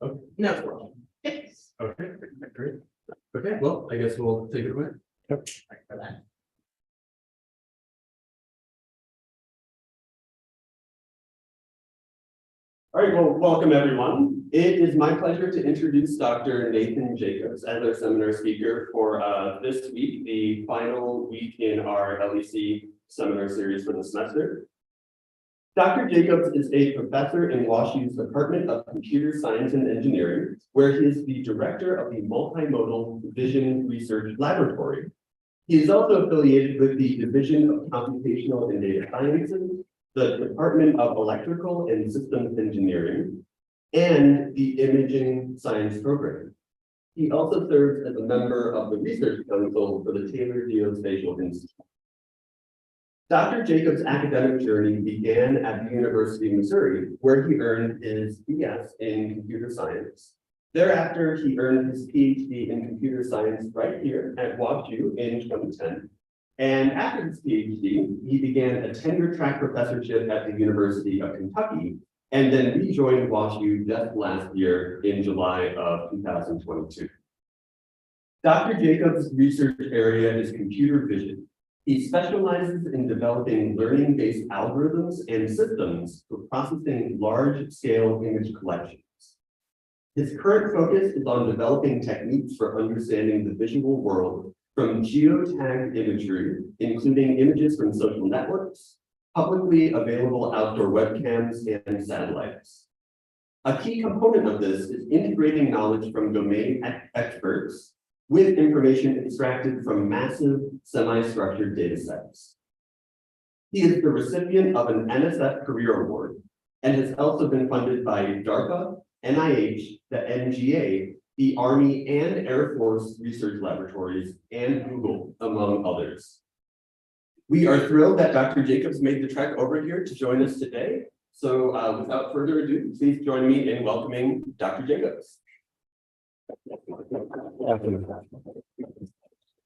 Okay. No, it's working. Yes. Okay, great. Okay, well, I guess we'll take it away. Right for that. All right, well, welcome everyone. It is my pleasure to introduce Dr. Nathan Jacobs as our seminar speaker for this week, the final week in our LEC seminar series for the semester. Dr. Jacobs is a professor in WashU's Department of Computer Science and Engineering, where he is the director of the Multimodal Vision Research Laboratory. He is also affiliated with the Division of Computational and Data Sciences, the Department of Electrical and Systems Engineering, and the Imaging Science Program. He also serves as a member of the Research Council for the Taylor Geospatial Institute. Dr. Jacobs' academic journey began at the University of Missouri, where he earned his BS in computer science. Thereafter, he earned his PhD in computer science right here at WashU in 2010. And after his PhD, he began a tenure-track professorship at the University of Kentucky, and then rejoined WashU just last year in July of 2022. Dr. Jacobs' research area is computer vision. He specializes in developing learning-based algorithms and systems for processing large-scale image collections. His current focus is on developing techniques for understanding the visual world from geotagged imagery, including images from social networks, publicly available outdoor webcams, and satellites. A key component of this is integrating knowledge from domain experts with information extracted from massive semi-structured data sets. He is the recipient of an NSF Career Award and has also been funded by DARPA, NIH, the NGA, the Army and Air Force research laboratories, and Google, among others. We are thrilled that Dr. Jacobs made the trek over here to join us today. So without further ado, please join me in welcoming Dr. Jacobs.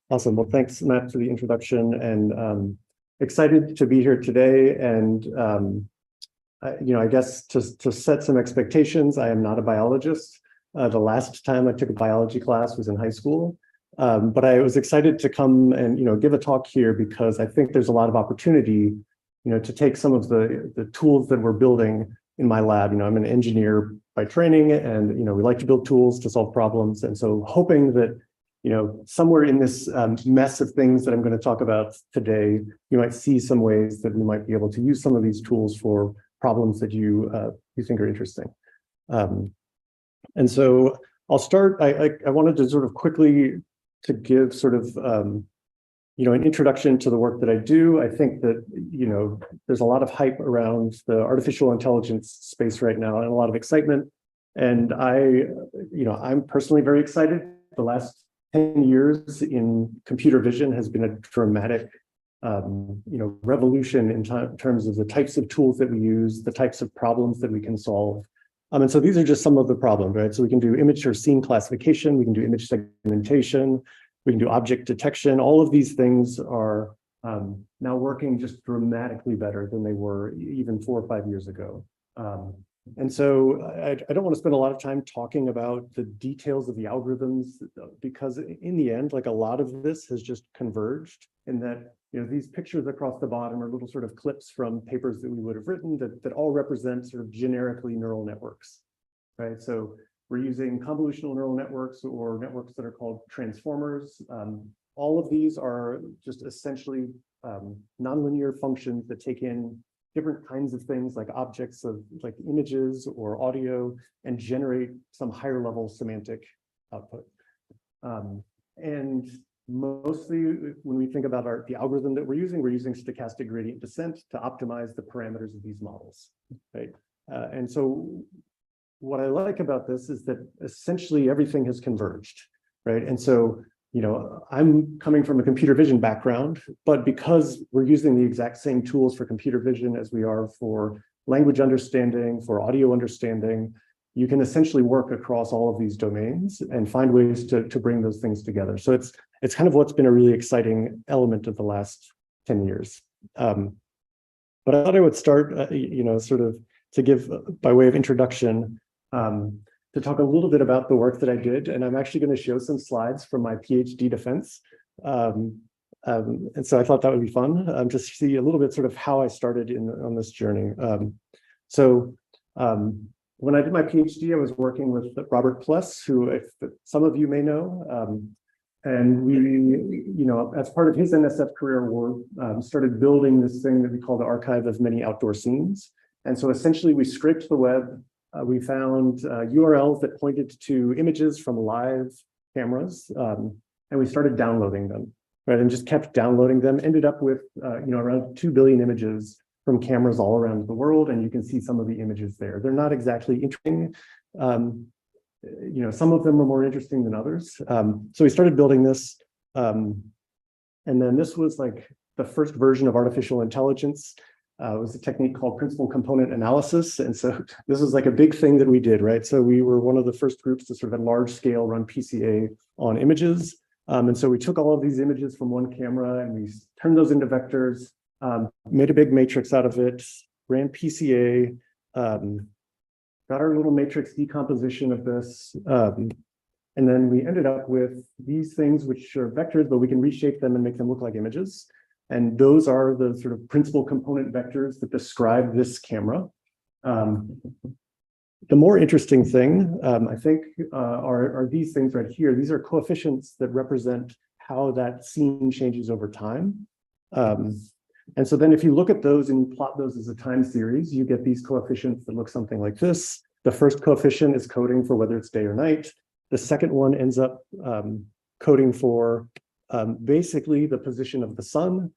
Awesome. Well, thanks, Matt, for the introduction, and excited to be here today. And I guess to set some expectations, I am not a biologist. The last time I took a biology class was in high school, but I was excited to come and give a talk here because I think there's a lot of opportunity, to take some of the tools that we're building in my lab. I'm an engineer by training, and we like to build tools to solve problems. And so hoping that somewhere in this mess of things that I'm going to talk about today, you might see some ways that we might be able to use some of these tools for problems that you think are interesting. And so I'll start. I wanted to sort of quickly to give sort of an introduction to the work that I do. I think that there's a lot of hype around the artificial intelligence space right now, and a lot of excitement. And I'm personally very excited. The last 10 years in computer vision has been a dramatic revolution in terms of the types of tools that we use, the types of problems that we can solve. And so these are just some of the problems, right? So we can do image or scene classification, we can do image segmentation, we can do object detection. All of these things are now working just dramatically better than they were even 4 or 5 years ago. And so I don't want to spend a lot of time talking about the details of the algorithms, because in the end, like, a lot of this has just converged in that, these pictures across the bottom are little sort of clips from papers that we would have written that all represent sort of generically neural networks, right? So we're using convolutional neural networks or networks that are called transformers. All of these are just essentially nonlinear functions that take in different kinds of things like objects of like images or audio and generate some higher level semantic output. And mostly when we think about the algorithm that we're using stochastic gradient descent to optimize the parameters of these models, right? And so what I like about this is that essentially everything has converged, right? And so I'm coming from a computer vision background, but because we're using the exact same tools for computer vision as we are for language understanding, for audio understanding, you can essentially work across all of these domains and find ways to bring those things together. So it's kind of what's been a really exciting element of the last 10 years. But I thought I would start, sort of to give by way of introduction, to talk a little bit about the work that I did, and I'm actually going to show some slides from my PhD defense. And so I thought that would be fun, to see a little bit sort of how I started on this journey. When I did my PhD, I was working with Robert Pless, who if some of you may know, and we, as part of his NSF career, started building this thing that we call the Archive of Many Outdoor Scenes. And so essentially we scraped the web. We found URLs that pointed to images from live cameras, and we started downloading them, right? And just kept downloading them, ended up with, around 2 billion images from cameras all around the world. And you can see some of the images there. They're not exactly interesting. Some of them were more interesting than others. So we started building this. And then this was like the first version of artificial intelligence. It was a technique called principal component analysis. And so this was like a big thing that we did, right? So we were one of the first groups to sort of at large scale run PCA on images. And so we took all of these images from one camera and we turned those into vectors, made a big matrix out of it, ran PCA, got our little matrix decomposition of this. And then we ended up with these things, which are vectors, but we can reshape them and make them look like images. And those are the sort of principal component vectors that describe this camera. The more interesting thing, I think, are these things right here. These are coefficients that represent how that scene changes over time. And so then if you look at those and you plot those as a time series, you get these coefficients that look something like this. The first coefficient is coding for whether it's day or night. The second one ends up coding for basically the position of the sun,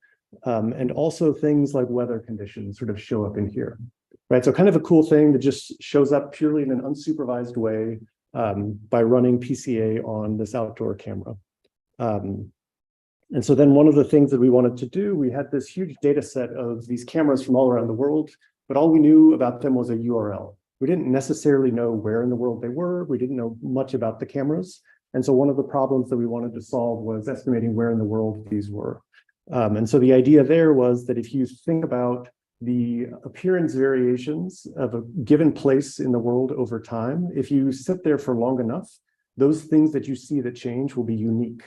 and also things like weather conditions sort of show up in here, right? So kind of a cool thing that just shows up purely in an unsupervised way by running PCA on this outdoor camera. And so then one of the things that we wanted to do, we had this huge data set of these cameras from all around the world, but all we knew about them was a URL. We didn't necessarily know where in the world they were. We didn't know much about the cameras. And so one of the problems that we wanted to solve was estimating where in the world these were. And so the idea there was that if you think about the appearance variations of a given place in the world over time, if you sit there for long enough, those things that you see that change will be unique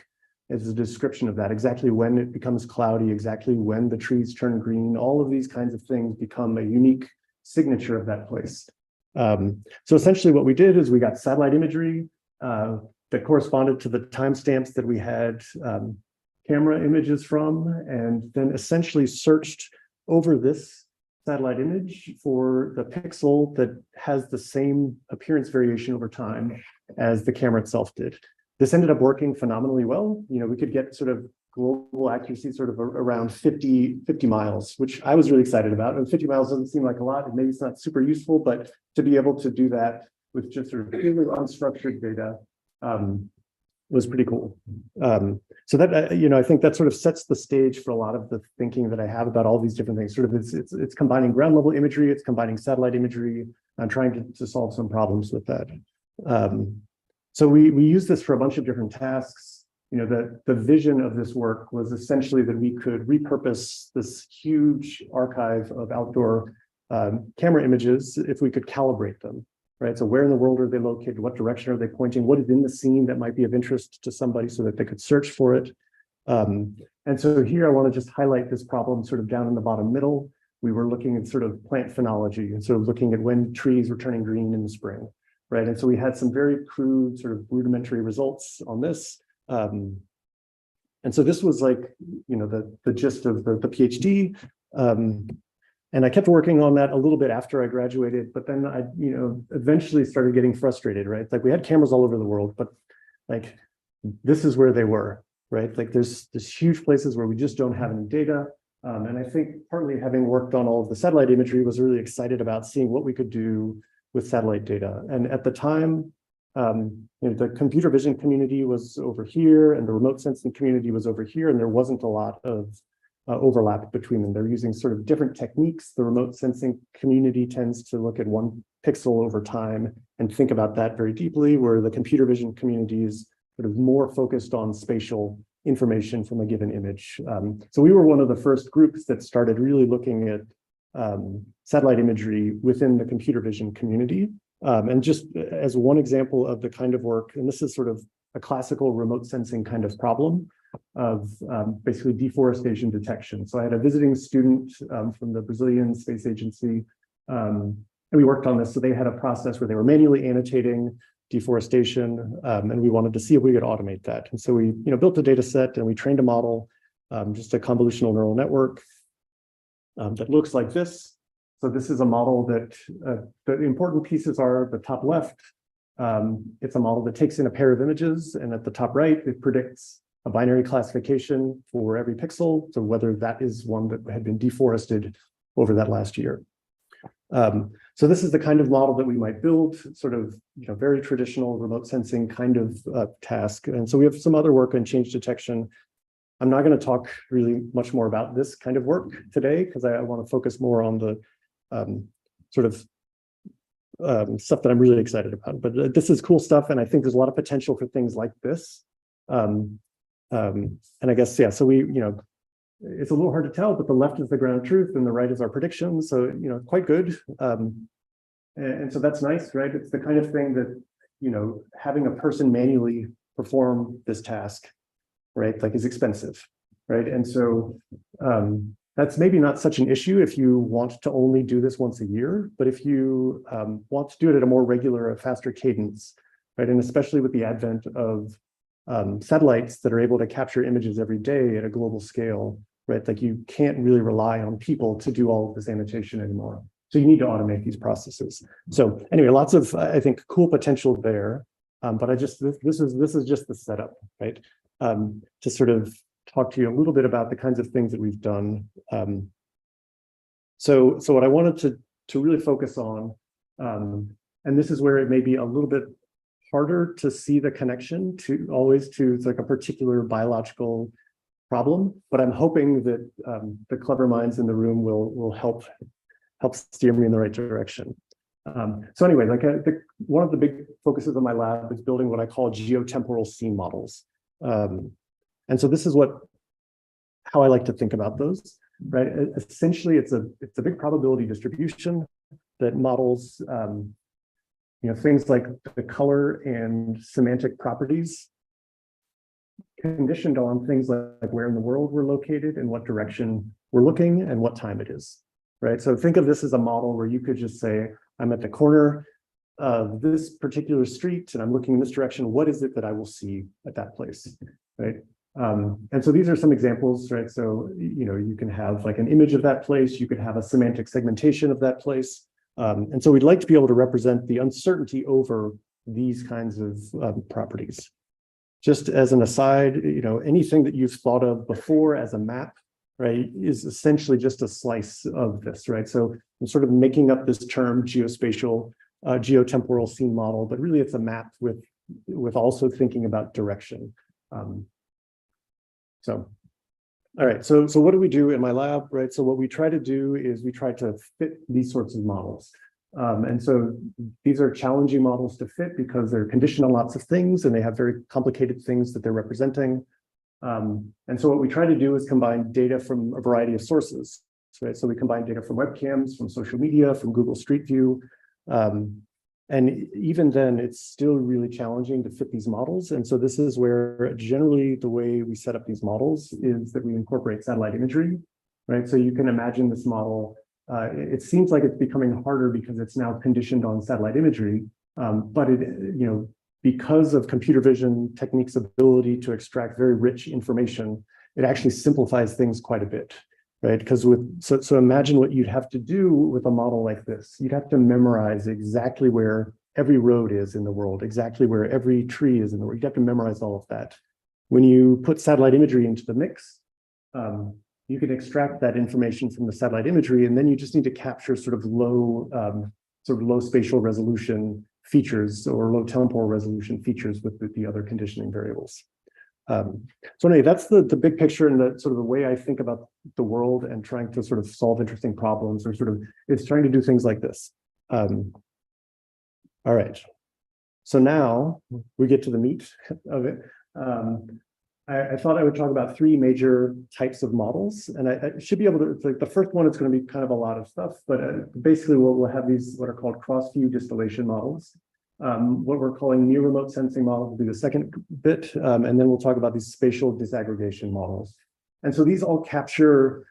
as a description of that, exactly when it becomes cloudy, exactly when the trees turn green, all of these kinds of things become a unique signature of that place. So essentially what we did is we got satellite imagery that corresponded to the timestamps that we had camera images from, and then essentially searched over this satellite image for the pixel that has the same appearance variation over time as the camera itself did. This ended up working phenomenally well. We could get sort of global accuracy sort of around 50 miles, which I was really excited about. And 50 miles doesn't seem like a lot, and maybe it's not super useful, but to be able to do that with just sort of purely unstructured data was pretty cool. So that, I think that sort of sets the stage for a lot of the thinking that I have about all these different things. Sort of it's combining ground level imagery, it's combining satellite imagery. I'm trying to solve some problems with that. So we use this for a bunch of different tasks. The vision of this work was essentially that we could repurpose this huge archive of outdoor camera images if we could calibrate them, right? So where in the world are they located? What direction are they pointing? What is in the scene that might be of interest to somebody so that they could search for it? And so here I want to just highlight this problem sort of down in the bottom middle. We were looking at sort of plant phenology and sort of looking at when trees were turning green in the spring, right? And so we had some very crude sort of rudimentary results on this. And so this was like, the gist of the PhD. And I kept working on that a little bit after I graduated, but then I, eventually started getting frustrated, right? Like we had cameras all over the world, but like, this is where they were, right? Like there's huge places where we just don't have any data. And I think partly having worked on all of the satellite imagery was really excited about seeing what we could do with satellite data. And at the time, the computer vision community was over here and the remote sensing community was over here, and there wasn't a lot of overlap between them. They're using sort of different techniques. The remote sensing community tends to look at one pixel over time and think about that very deeply, where the computer vision community is sort of more focused on spatial information from a given image. So we were one of the first groups that started really looking at satellite imagery within the computer vision community. And just as one example of the kind of work, and this is sort of a classical remote sensing kind of problem of basically deforestation detection. So I had a visiting student from the Brazilian Space Agency, and we worked on this. So they had a process where they were manually annotating deforestation, and we wanted to see if we could automate that. And so we, built a data set and we trained a model, just a convolutional neural network that looks like this. So this is a model that the important pieces are the top left. It's a model that takes in a pair of images, and at the top right, it predicts a binary classification for every pixel, so whether that is one that had been deforested over that last year. So this is the kind of model that we might build, sort of, very traditional remote sensing kind of task. And so we have some other work on change detection. I'm not going to talk really much more about this kind of work today, because I want to focus more on the sort of stuff that I'm really excited about. But this is cool stuff, and I think there's a lot of potential for things like this. And I guess, yeah, so we, it's a little hard to tell, but the left is the ground truth and the right is our predictions. So, quite good. And so that's nice, right? It's the kind of thing that, having a person manually perform this task, right, like is expensive, right? And so that's maybe not such an issue if you want to only do this once a year, but if you want to do it at a more regular, a faster cadence, right? And especially with the advent of satellites that are able to capture images every day at a global scale, right? Like you can't really rely on people to do all of this annotation anymore. So you need to automate these processes. So anyway, lots of, I think, cool potential there. But this is just the setup, right? To sort of talk to you a little bit about the kinds of things that we've done. So what I wanted to really focus on, and this is where it may be a little bit harder to see the connection to like a particular biological problem, but I'm hoping that the clever minds in the room will help steer me in the right direction. So anyway, like one of the big focuses of my lab is building what I call geotemporal scene models. And so this is how I like to think about those, right? Essentially, it's a big probability distribution that models things like the color and semantic properties conditioned on things like where in the world we're located and what direction we're looking and what time it is, right? So think of this as a model where you could just say, I'm at the corner of this particular street and I'm looking in this direction. What is it that I will see at that place, right? And so these are some examples, right? So, you can have like an image of that place. You could have a semantic segmentation of that place. And so we'd like to be able to represent the uncertainty over these kinds of properties. Just as an aside, anything that you've thought of before as a map, right, is essentially just a slice of this, right? So I'm sort of making up this term geospatial, geotemporal scene model, but really it's a map with also thinking about direction. All right, so what do we do in my lab, right? So what we try to do is we try to fit these sorts of models. And so these are challenging models to fit because they're conditioned on lots of things and they have very complicated things that they're representing. And so what we try to do is combine data from a variety of sources, right? So we combine data from webcams, from social media, from Google Street View. And even then, it's still really challenging to fit these models. And so this is where generally the way we set up these models is that we incorporate satellite imagery, right? So you can imagine this model. It seems like it's becoming harder because it's now conditioned on satellite imagery, but because of computer vision techniques' ability to extract very rich information, it actually simplifies things quite a bit, right? Because so imagine what you'd have to do with a model like this. You'd have to memorize exactly where every road is in the world, exactly where every tree is in the world. You'd have to memorize all of that. When you put satellite imagery into the mix, you can extract that information from the satellite imagery, and then you just need to capture sort of low spatial resolution features or low temporal resolution features with the other conditioning variables. So anyway, that's the big picture and the sort of the way I think about the world and trying to sort of solve interesting problems, or it's trying to do things like this. All right. So now we get to the meat of it. I thought I would talk about three major types of models, and I should be able to, like the first one is going to be kind of a lot of stuff, but basically we'll have these what are called cross-view distillation models. What we're calling near remote sensing models will be the second bit, and then we'll talk about these spatial disaggregation models. And so these all capture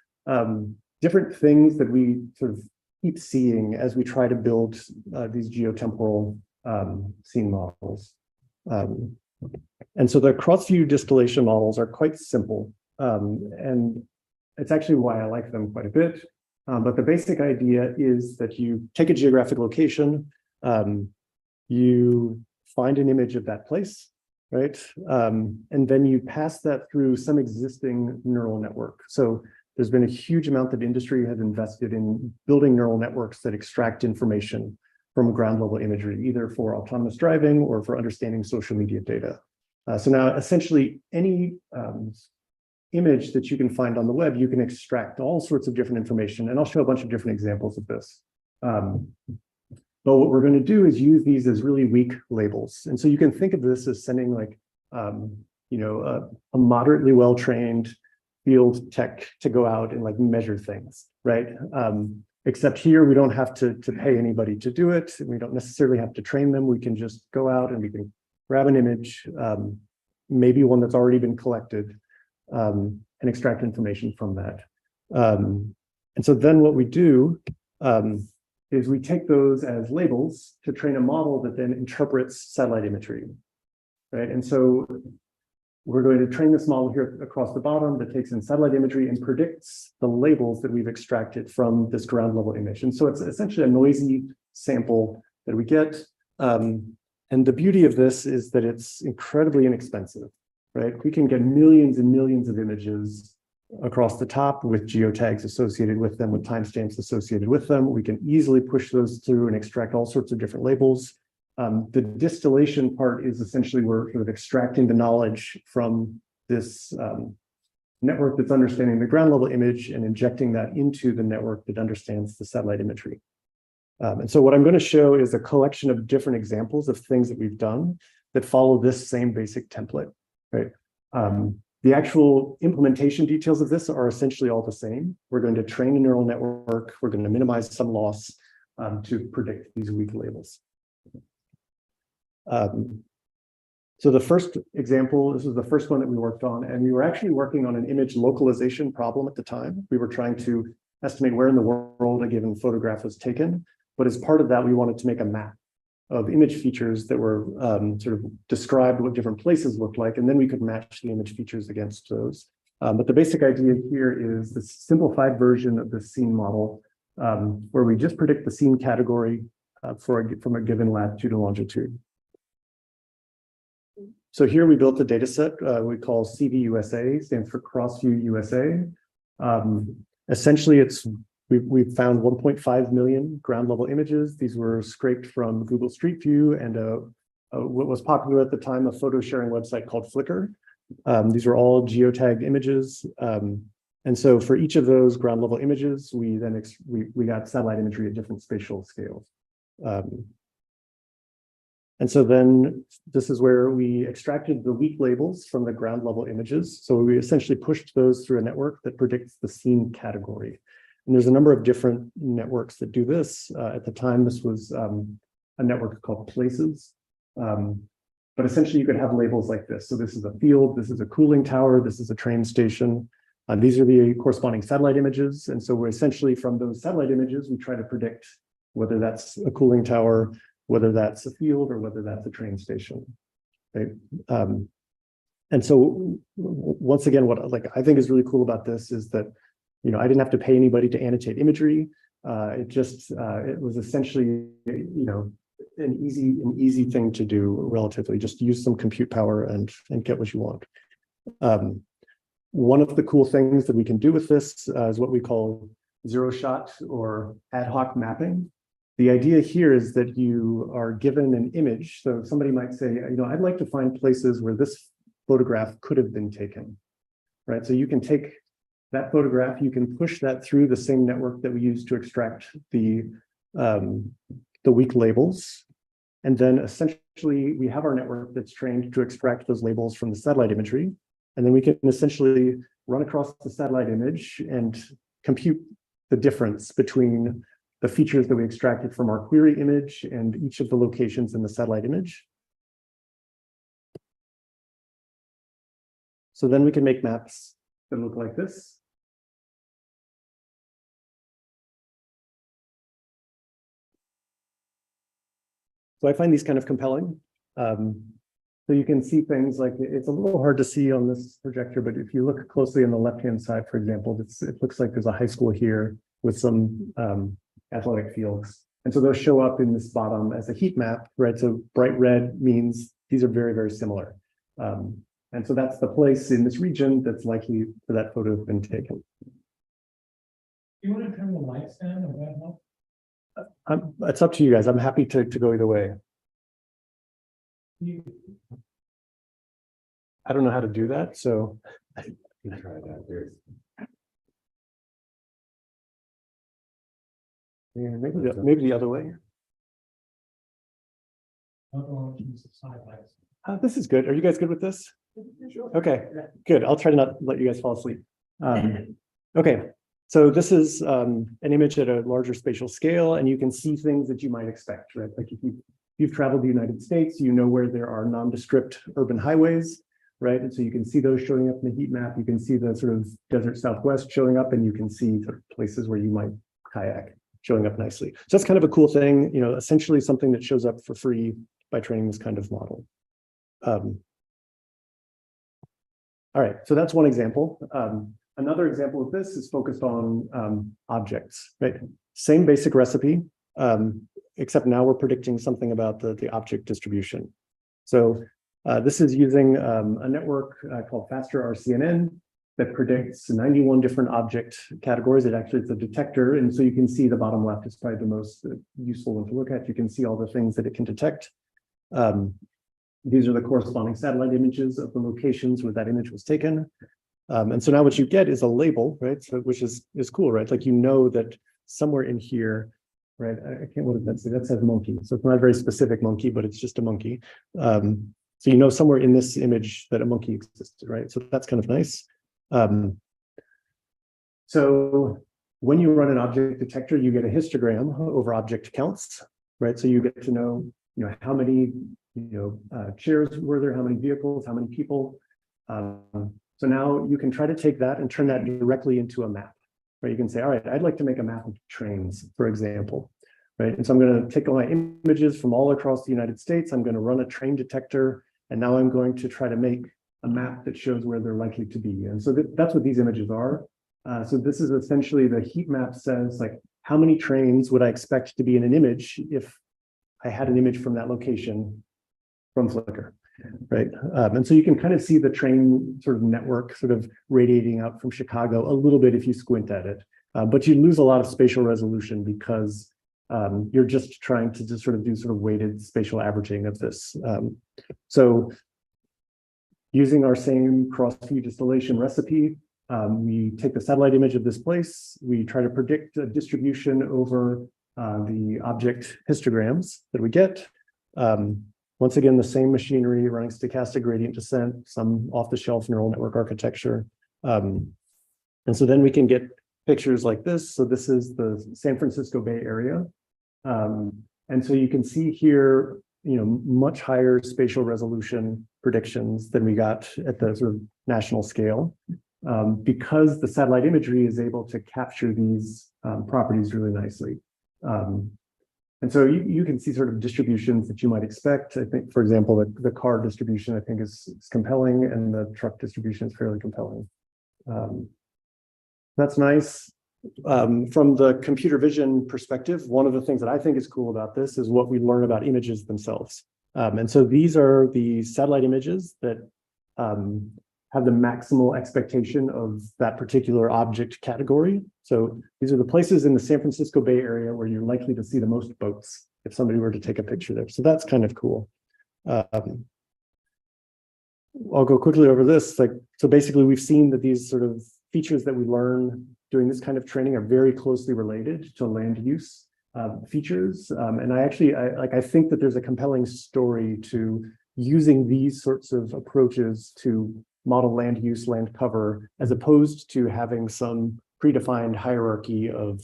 different things that we sort of keep seeing as we try to build these geotemporal scene models. And so the cross-view distillation models are quite simple, and it's actually why I like them quite a bit. But the basic idea is that you take a geographic location, you find an image of that place, right? And then you pass that through some existing neural network. So there's been a huge amount that industry has invested in building neural networks that extract information from ground level imagery, either for autonomous driving or for understanding social media data. So now essentially any image that you can find on the web, you can extract all sorts of different information, and I'll show a bunch of different examples of this. But what we're going to do is use these as really weak labels. And so you can think of this as sending like, a moderately well-trained field tech to go out and like measure things, right? Except here, we don't have to pay anybody to do it. We don't necessarily have to train them. We can just go out and we can grab an image, maybe one that's already been collected, and extract information from that. And so then what we do is we take those as labels to train a model that then interprets satellite imagery, right? And so we're going to train this model here across the bottom that takes in satellite imagery and predicts the labels that we've extracted from this ground level image. And so it's essentially a noisy sample that we get. And the beauty of this is that it's incredibly inexpensive, right? We can get millions and millions of images across the top with geotags associated with them, with timestamps associated with them. We can easily push those through and extract all sorts of different labels. The distillation part is essentially we're sort of extracting the knowledge from this network that's understanding the ground level image and injecting that into the network that understands the satellite imagery. And so what I'm going to show is a collection of different examples of things that we've done that follow this same basic template, right? The actual implementation details of this are essentially all the same. We're going to train a neural network. We're going to minimize some loss to predict these weak labels. So the first example, this was the first one that we worked on, and we were actually working on an image localization problem at the time. We were trying to estimate where in the world a given photograph was taken, but as part of that, we wanted to make a map of image features that were sort of described what different places looked like, and then we could match the image features against those. But the basic idea here is the simplified version of the scene model, where we just predict the scene category from a given latitude and longitude. So here we built a data set we call CVUSA, stands for Crossview USA. Essentially, we've found 1.5 million ground level images. These were scraped from Google Street View and what was popular at the time, a photo sharing website called Flickr. These are all geotagged images. And so for each of those ground level images, we then we got satellite imagery at different spatial scales. And so then this is where we extracted the weak labels from the ground level images. So we essentially pushed those through a network that predicts the scene category. And there's a number of different networks that do this. At the time, this was a network called Places. But essentially, you could have labels like this. So this is a field, this is a cooling tower, this is a train station. These are the corresponding satellite images. And so we're essentially, from those satellite images, we try to predict whether that's a cooling tower, whether that's a field, or whether that's a train station. Right? And so once again, what I think is really cool about this is that I didn't have to pay anybody to annotate imagery. It was essentially an easy thing to do relatively. Just use some compute power and get what you want. One of the cool things that we can do with this is what we call zero shot or ad hoc mapping. The idea here is that you are given an image. So somebody might say, I'd like to find places where this photograph could have been taken, right? So you can take that photograph, you can push that through the same network that we use to extract the weak labels. And then essentially we have our network that's trained to extract those labels from the satellite imagery. And then we can essentially run across the satellite image and compute the difference between the features that we extracted from our query image and each of the locations in the satellite image. So then we can make maps that look like this. So I find these kind of compelling. So you can see things like, it's a little hard to see on this projector, but if you look closely on the left-hand side, for example, it looks like there's a high school here with some athletic fields. And so those show up in this bottom as a heat map, right? So bright red means these are very, very similar. And so that's the place in this region that's likely for that photo to have been taken. You want to turn the lights down, or that help? It's up to you guys. I'm happy to go either way. I don't know how to do that, so. Try that. There's Yeah, maybe the other way. I'll use the side lights. This is good. Are you guys good with this? Okay, good. I'll try to not let you guys fall asleep. Okay, so this is an image at a larger spatial scale, and you can see things that you might expect, right? Like if you've traveled the United States, you know where there are nondescript urban highways, right? And so you can see those showing up in the heat map. You can see the sort of desert Southwest showing up, and you can see sort of places where you might kayak showing up nicely. So that's kind of a cool thing, you know, essentially something that shows up for free by training this kind of model. All right, so that's one example. Another example of this is focused on objects, right? Same basic recipe, except now we're predicting something about the object distribution. So this is using a network called Faster RCNN that predicts 91 different object categories. It actually is a detector, and so you can see the bottom left is probably the most useful one to look at. You can see all the things that it can detect. These are the corresponding satellite images of the locations where that image was taken. And so now what you get is a label, right? So which is cool, right? Like, you know that somewhere in here, right? I can't, what did that say? That says monkey. So it's not a very specific monkey, but it's just a monkey. So you know somewhere in this image that a monkey existed, right? So that's kind of nice. So when you run an object detector, you get a histogram over object counts, right? So you get to know, you know, how many, chairs were there, how many vehicles, how many people. So now you can try to take that and turn that directly into a map, right? You can say, all right, I'd like to make a map of trains, for example, right? And so I'm going to take all my images from all across the United States. I'm going to run a train detector, and now I'm going to try to make a map that shows where they're likely to be. And so that's what these images are. So this is essentially the heat map says, like, how many trains would I expect to be in an image if I had an image from that location from Flickr, right? And so you can kind of see the train sort of network sort of radiating out from Chicago a little bit if you squint at it, but you lose a lot of spatial resolution because you're just trying to just sort of do sort of weighted spatial averaging of this. So using our same cross-view distillation recipe, we take the satellite image of this place, we try to predict a distribution over the object histograms that we get. Once again, the same machinery running stochastic gradient descent, some off-the-shelf neural network architecture. And so then we can get pictures like this. So this is the San Francisco Bay Area. And so you can see here, much higher spatial resolution predictions than we got at the sort of national scale, because the satellite imagery is able to capture these properties really nicely. And so you can see sort of distributions that you might expect. I think, for example, the car distribution, I think, is compelling, and the truck distribution is fairly compelling. That's nice. From the computer vision perspective, one of the things that I think is cool about this is what we learn about images themselves. And so these are the satellite images that have the maximal expectation of that particular object category. So these are the places in the San Francisco Bay Area where you're likely to see the most boats if somebody were to take a picture there. So that's kind of cool. I'll go quickly over this. So basically, we've seen that these sort of features that we learn doing this kind of training are very closely related to land use features. And I think that there's a compelling story to using these sorts of approaches to model land use, land cover, as opposed to having some predefined hierarchy of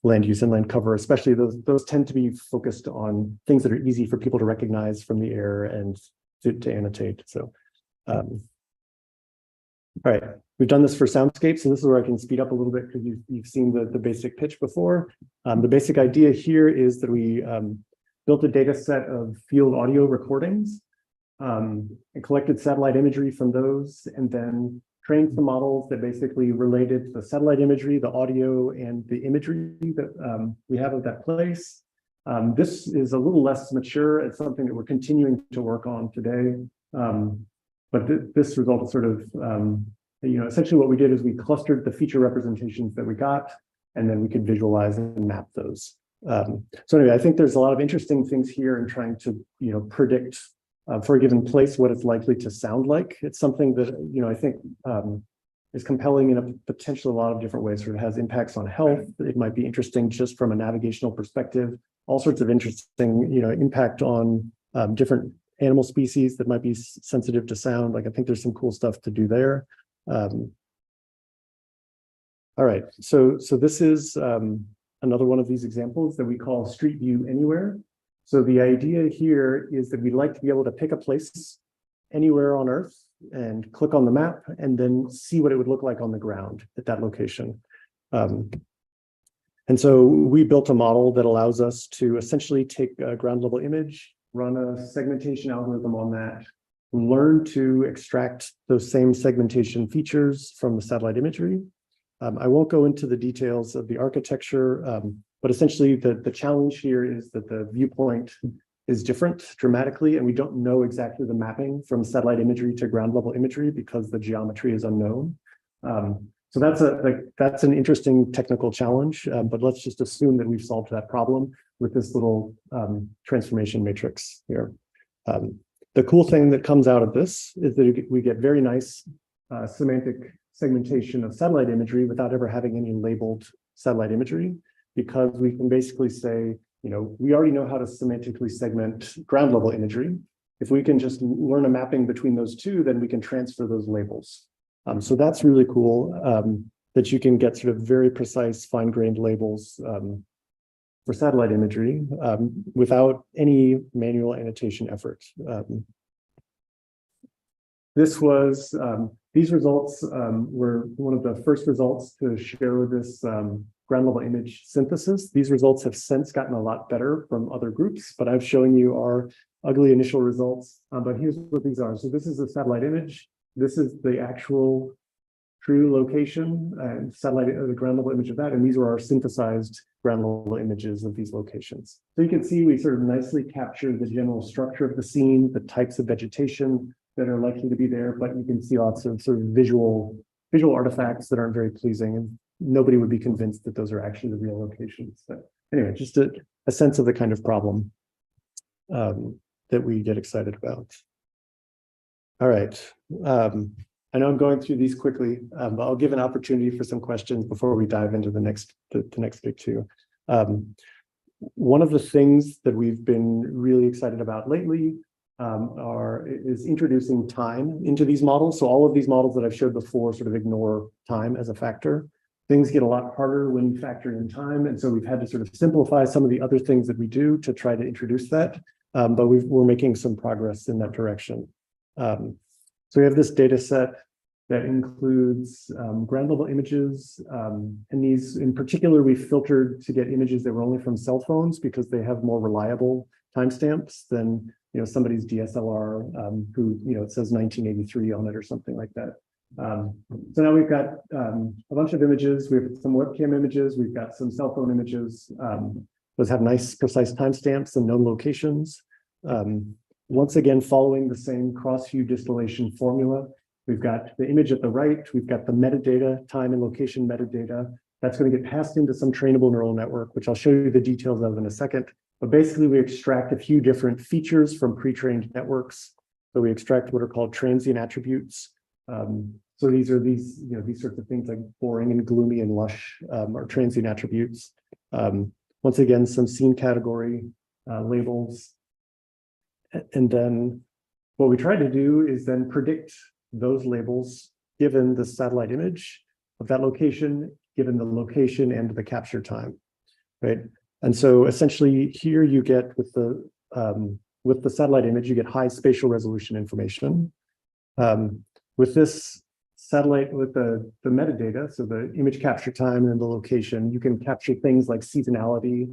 land use and land cover, especially those tend to be focused on things that are easy for people to recognize from the air and to annotate. So, all right, we've done this for soundscapes, and this is where I can speed up a little bit because you've seen the basic pitch before. The basic idea here is that we built a data set of field audio recordings and collected satellite imagery from those, and then trained some models that basically related the satellite imagery, the audio, and the imagery that we have of that place. This is a little less mature. It's something that we're continuing to work on today. But this result is sort of, essentially what we did is we clustered the feature representations that we got, and then we could visualize and map those. So anyway, I think there's a lot of interesting things here in trying to, predict for a given place what it's likely to sound like. It's something that, I think is compelling in a potentially a lot of different ways. Sort of has impacts on health. It might be interesting just from a navigational perspective. All sorts of interesting, impact on different animal species that might be sensitive to sound. Like I think there's some cool stuff to do there. All right, so this is another one of these examples that we call Street View Anywhere. So the idea here is that we'd like to be able to pick a place anywhere on Earth and click on the map and then see what it would look like on the ground at that location. And so we built a model that allows us to essentially take a ground level image, run a segmentation algorithm on that, learn to extract those same segmentation features from the satellite imagery. I won't go into the details of the architecture, but essentially the challenge here is that the viewpoint is different dramatically, and we don't know exactly the mapping from satellite imagery to ground level imagery because the geometry is unknown. So that's an interesting technical challenge, but let's just assume that we've solved that problem with this little transformation matrix here. The cool thing that comes out of this is that we get very nice semantic segmentation of satellite imagery without ever having any labeled satellite imagery, because we can basically say, we already know how to semantically segment ground level imagery. If we can just learn a mapping between those two, then we can transfer those labels. So that's really cool, that you can get sort of very precise fine-grained labels for satellite imagery without any manual annotation effort. These results were one of the first results to show this ground level image synthesis. These results have since gotten a lot better from other groups, but I've shown you our ugly initial results. But here's what these are. So this is a satellite image. This is the actual true location and satellite, the ground level image of that. And these are our synthesized ground level images of these locations. So you can see we sort of nicely captured the general structure of the scene, the types of vegetation that are likely to be there, but you can see lots of sort of visual artifacts that aren't very pleasing, and nobody would be convinced that those are actually the real locations. But anyway, just a sense of the kind of problem that we get excited about. All right. I know I'm going through these quickly, but I'll give an opportunity for some questions before we dive into the next big two. One of the things that we've been really excited about lately is introducing time into these models. So all of these models that I've showed before sort of ignore time as a factor. Things get a lot harder when you factor in time, and so we've had to sort of simplify some of the other things that we do to try to introduce that. But we're making some progress in that direction. So we have this data set that includes ground level images, and these in particular we filtered to get images that were only from cell phones because they have more reliable timestamps than somebody's DSLR who it says 1983 on it or something like that. So now we've got a bunch of images. We have some webcam images. We've got some cell phone images. Those have nice precise timestamps and known locations. Once again, following the same cross-view distillation formula, we've got the image at the right, we've got the metadata, time and location metadata. That's going to get passed into some trainable neural network, which I'll show you the details of in a second. But basically, we extract a few different features from pre-trained networks. So we extract what are called transient attributes. So these are these sorts of things like boring and gloomy and lush are transient attributes. Once again, some scene category labels. And then what we try to do is then predict those labels given the satellite image of that location, given the location and the capture time, right? And so essentially here you get with the satellite image, you get high spatial resolution information. With this satellite, with the metadata, so the image capture time and the location, you can capture things like seasonality.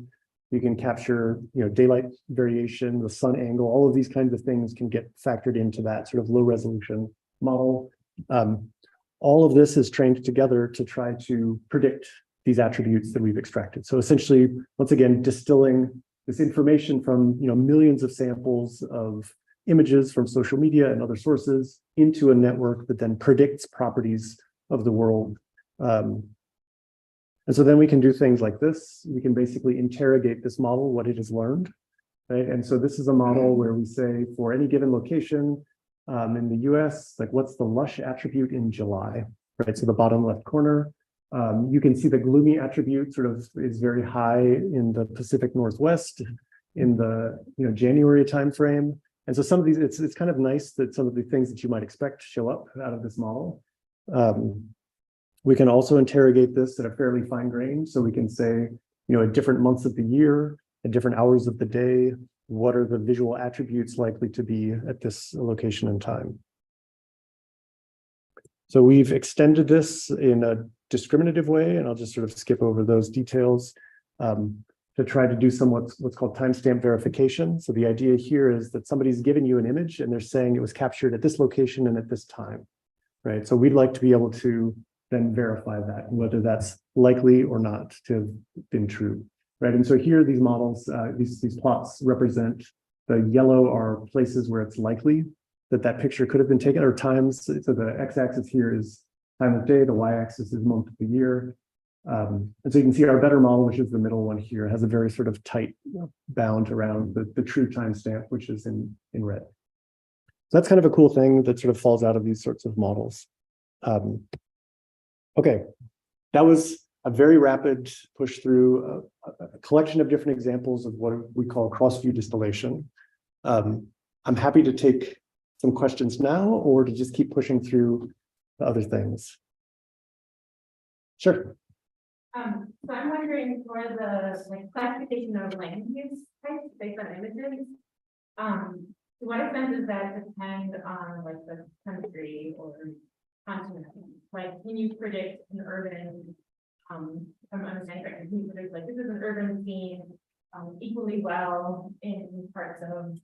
You can capture, daylight variation, the sun angle, all of these kinds of things can get factored into that sort of low resolution model. All of this is trained together to try to predict these attributes that we've extracted. So essentially, once again, distilling this information from millions of samples of images from social media and other sources into a network that then predicts properties of the world. And so then we can do things like this. We can basically interrogate this model, what it has learned, right? And so this is a model where we say for any given location in the US, like what's the lush attribute in July, right? So the bottom left corner, you can see the gloomy attribute sort of is very high in the Pacific Northwest in the January timeframe. And so some of these, it's kind of nice that some of the things that you might expect show up out of this model. We can also interrogate this at a fairly fine grain. So we can say, at different months of the year, at different hours of the day, what are the visual attributes likely to be at this location and time? So we've extended this in a discriminative way, and I'll just sort of skip over those details to try to do some what's called timestamp verification. So the idea here is that somebody's given you an image and they're saying it was captured at this location and at this time, right? So we'd like to be able to then verify that, whether that's likely or not to have been true, right? And so here, these models, these plots represent the yellow are places where it's likely that picture could have been taken, or times. So the x-axis here is time of day, the y-axis is month of the year. And so you can see our better model, which is the middle one here, has a very sort of tight bound around the true timestamp, which is in red. So that's kind of a cool thing that sort of falls out of these sorts of models. Okay, that was a very rapid push through a collection of different examples of what we call cross-view distillation. I'm happy to take some questions now or to just keep pushing through the other things. Sure. So I'm wondering for the classification of land use types based on images, to what extent does that depend on the country or continent? Can you predict an urban, if I'm understanding correctly, can you predict this is an urban scene equally well in parts of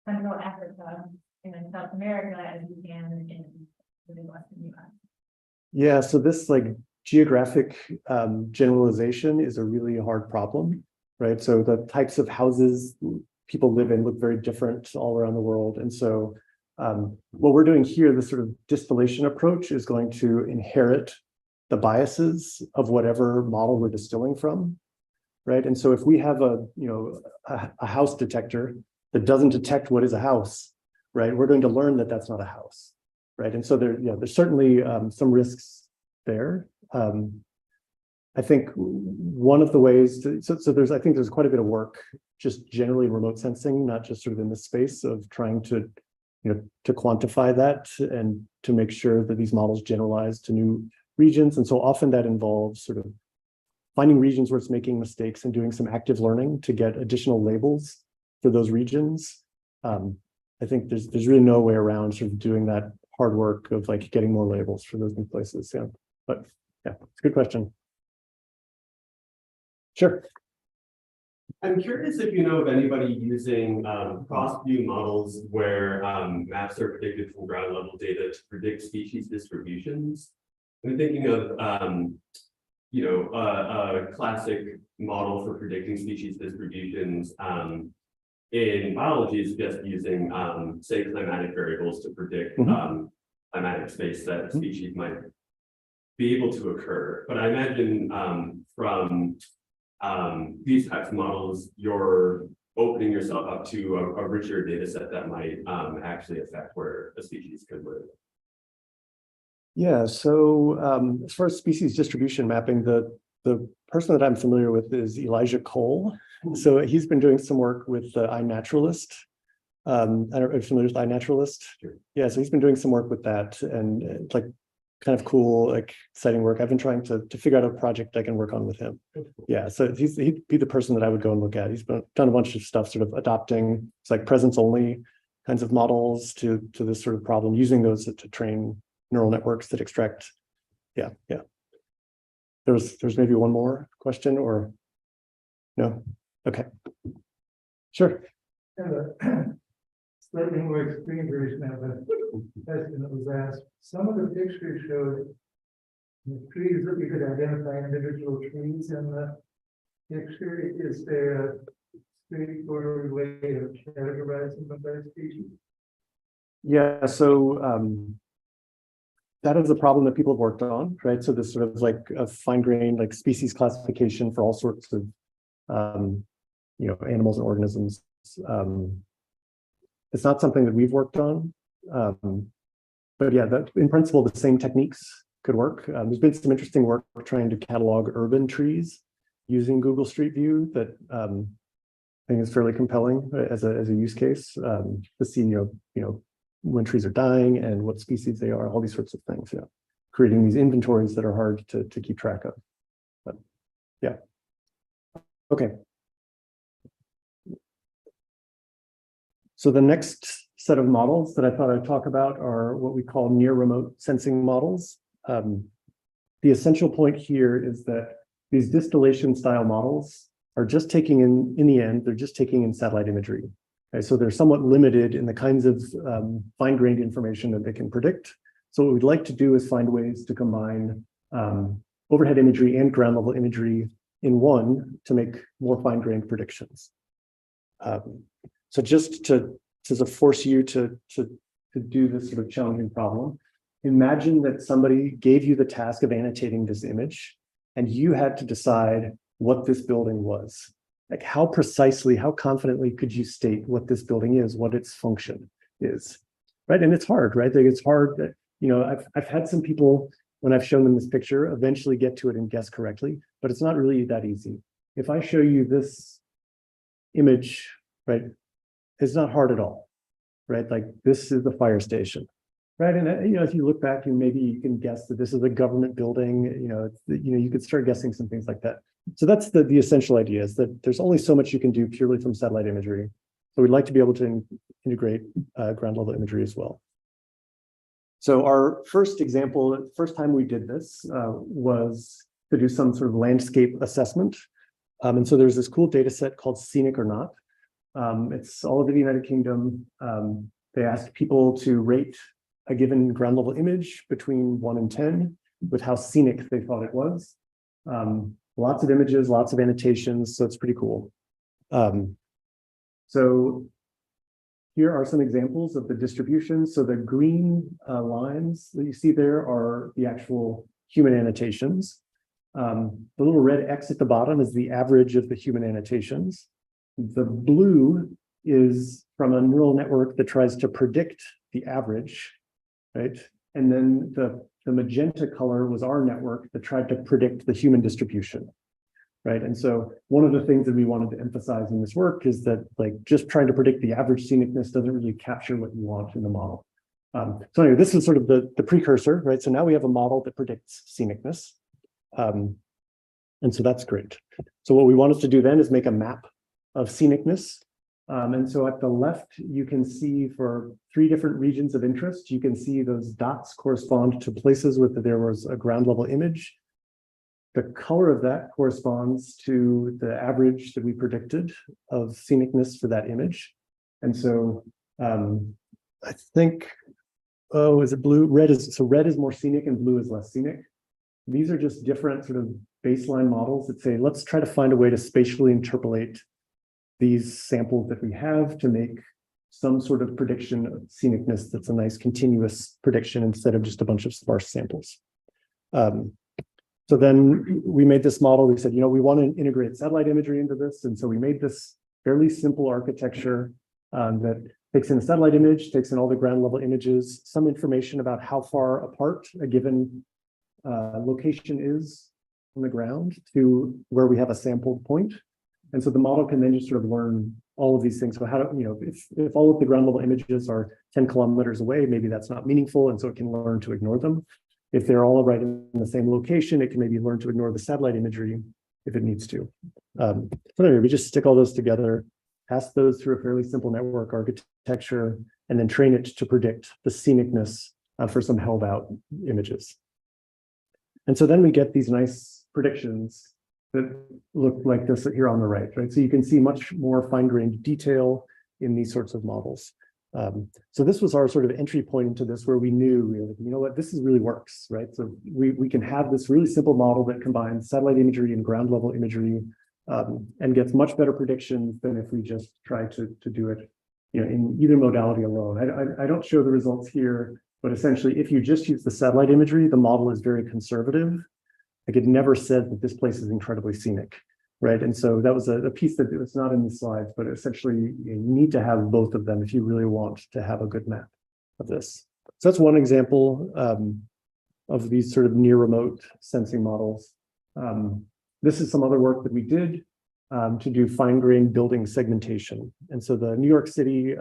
Central Africa and in South America as you can in the Midwestern US? Yeah, so this geographic generalization is a really hard problem, right? So the types of houses people live in look very different all around the world. And so what we're doing here, this sort of distillation approach is going to inherit the biases of whatever model we're distilling from, right? And so if we have a house detector that doesn't detect what is a house, right, we're going to learn that that's not a house, right? And so there's certainly some risks there. I think one of the ways I think there's quite a bit of work just generally in remote sensing, not just sort of in the space of trying to to quantify that and to make sure that these models generalize to new regions. And so often that involves sort of finding regions where it's making mistakes and doing some active learning to get additional labels for those regions. I think there's really no way around sort of doing that hard work of getting more labels for those new places. Yeah, but yeah, it's a good question. Sure. I'm curious if you know of anybody using cross-view models where maps are predicted from ground level data to predict species distributions. I'm thinking of a classic model for predicting species distributions in biology is just using say climatic variables to predict climatic space that species might be able to occur. But I imagine from these types of models, you're opening yourself up to a richer data set that might actually affect where a species could live. Yeah, so as far as species distribution mapping, the person that I'm familiar with is Elijah Cole. So he's been doing some work with the iNaturalist I don't know if you're familiar with iNaturalist. Sure. Yeah, so he's been doing some work with that, and it's like kind of cool, like exciting work. I've been trying to figure out a project I can work on with him. Yeah, so he'd be the person that I would go and look at. He's done a bunch of stuff, sort of adopting it's like presence only kinds of models to this sort of problem, using those to train neural networks that extract. Yeah. There's maybe one more question or no? Okay. Sure. Kind of slightly more extreme version of a question that was asked. Some of the pictures showed the trees that you could identify individual trees in the picture. Is there a straightforward way of categorizing them by species? Yeah, so that is a problem that people have worked on, right? So this sort of like a fine-grained like species classification for all sorts of animals and organisms. It's not something that we've worked on, but yeah, that in principle the same techniques could work. There's been some interesting work trying to catalog urban trees using Google Street View that I think is fairly compelling as a use case to see when trees are dying and what species they are, all these sorts of things. Yeah, creating these inventories that are hard to keep track of. But yeah, okay. So the next set of models that I thought I'd talk about are what we call near remote sensing models. The essential point here is that these distillation style models are just taking in the end, they're just taking in satellite imagery. Okay, so they're somewhat limited in the kinds of fine-grained information that they can predict. So what we'd like to do is find ways to combine overhead imagery and ground level imagery in one to make more fine-grained predictions. So just to force you to do this sort of challenging problem, imagine that somebody gave you the task of annotating this image and you had to decide what this building was. Like how precisely, how confidently could you state what this building is, what its function is, right? And it's hard, right? Like it's hard that, I've had some people, when I've shown them this picture, eventually get to it and guess correctly, but it's not really that easy. If I show you this image, right, it's not hard at all, right? Like this is the fire station, right? And if you look back, maybe you can guess that this is a government building. You could start guessing some things like that. So that's the essential idea, is that there's only so much you can do purely from satellite imagery. So we'd like to be able to integrate ground level imagery as well. So our first example, the first time we did this was to do some sort of landscape assessment. And so there's this cool data set called Scenic or Not. It's all over the United Kingdom. They asked people to rate a given ground level image between 1 and 10 with how scenic they thought it was. Lots of images, lots of annotations, so it's pretty cool. So here are some examples of the distribution. So the green lines that you see there are the actual human annotations. The little red X at the bottom is the average of the human annotations. The blue is from a neural network that tries to predict the average, right? And then the magenta color was our network that tried to predict the human distribution, right? And so one of the things that we wanted to emphasize in this work is that like just trying to predict the average scenicness doesn't really capture what you want in the model. So anyway, this is sort of the precursor, right? So now we have a model that predicts scenicness. And so that's great. So what we wanted to do then is make a map of scenicness. And so at the left, you can see for 3 different regions of interest, you can see those dots correspond to places where there was a ground level image. The color of that corresponds to the average that we predicted of scenicness for that image. And so I think, is it blue? Red is more scenic and blue is less scenic. These are just different sort of baseline models that say, let's try to find a way to spatially interpolate these samples that we have to make some sort of prediction of scenicness that's a nice continuous prediction instead of just a bunch of sparse samples. So then we made this model. We said, we want to integrate satellite imagery into this. And so we made this fairly simple architecture that takes in a satellite image, takes in all the ground level images, some information about how far apart a given location is from the ground to where we have a sampled point. And so the model can then just sort of learn all of these things. So how do, if all of the ground level images are 10 kilometers away, maybe that's not meaningful. And so it can learn to ignore them. If they're all right in the same location, it can maybe learn to ignore the satellite imagery if it needs to. So anyway, we just stick all those together, pass those through a fairly simple network architecture, and then train it to predict the scenicness for some held out images. And so then we get these nice predictions that look like this here on the right? So you can see much more fine-grained detail in these sorts of models. So this was our sort of entry point into this, where we knew, you know what, this is really works, right? So we can have this really simple model that combines satellite imagery and ground level imagery, and gets much better predictions than if we just try to do it, in either modality alone. I don't show the results here, but essentially, if you just use the satellite imagery, the model is very conservative. Like, it never said that this place is incredibly scenic, right? And so that was a piece that was not in the slides, but essentially you need to have both of them if you really want to have a good map of this. So that's one example of these sort of near remote sensing models. This is some other work that we did to do fine-grained building segmentation. And so the New York City,